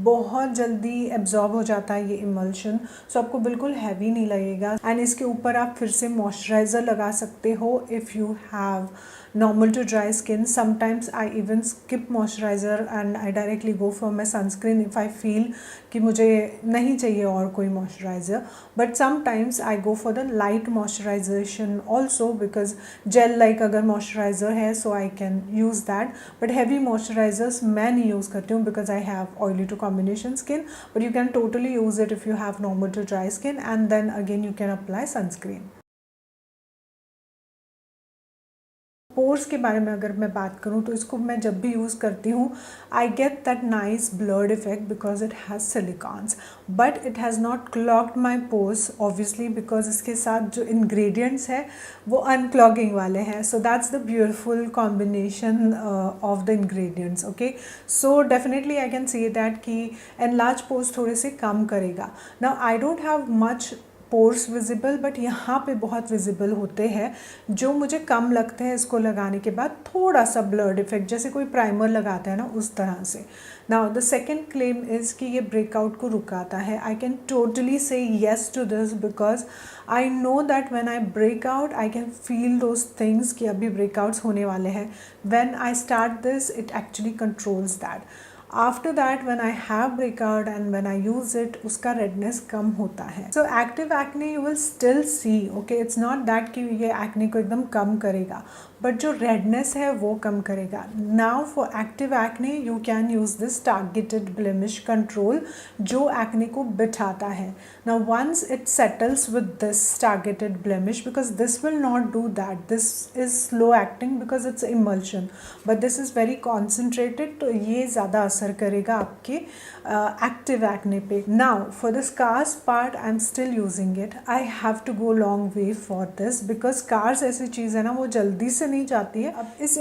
बहुत जल्दी एब्जॉर्ब हो जाता है ये इमल्शन, सो आपको बिल्कुल हैवी नहीं लगेगा। एंड इसके ऊपर आप फिर से मॉइस्चराइज़र लगा सकते हो if you have normal to dry skin. Sometimes I even skip moisturizer and I directly go for my sunscreen if I feel कि मुझे नहीं चाहिए और कोई moisturizer. But sometimes I go for the light moisturization also because gel like अगर moisturizer है so I can use that. But heavy moisturizers मैं नहीं use करती हूँ because I have oily to combination skin. But you can totally use it if you have normal to dry skin, and then again you can apply sunscreen. Pores के बारे में अगर मैं बात करूँ तो इसको मैं जब भी यूज़ करती हूँ I get that nice blurred effect because it has silicones, but it has not clogged my pores obviously because इसके साथ जो इंग्रेडिएंट्स है वो अनक्लॉगिंग वाले हैं. So that's the beautiful combination of the ingredients. Okay, so definitely I can say that कि enlarge pores थोड़े से कम करेगा. Now I don't have much pores visible, but यहाँ पे बहुत विजिबल होते हैं जो मुझे कम लगते हैं इसको लगाने के बाद. थोड़ा सा ब्लर्ड इफेक्ट जैसे कोई प्राइमर लगाता है ना, उस तरह से. Now the second claim is कि ये ब्रेकआउट को रुकाता है. I can totally say yes to this because I know that when I break out I can feel those things कि अभी ब्रेकआउट्स होने वाले हैं. When I start this it actually controls that. After that when I have breakout and when I use it उसका redness कम होता है. So active acne you will still see. Okay, it's not that कि ये acne को एकदम कम करेगा, but जो रेडनेस है वो कम करेगा. Now for active acne you can use this targeted blemish control जो एक्ने को बिठाता है. Now once it settles with this targeted blemish, because this will not do that, this is slow acting because it's emulsion, but this is very concentrated, तो ये ज़्यादा असर करेगा आपके एक्टिव एक्ने पे. Now for the scars part I am still using it. I have to go long way for this because scars ऐसी चीज़ है ना वो जल्दी से नहीं जाती है. अब इस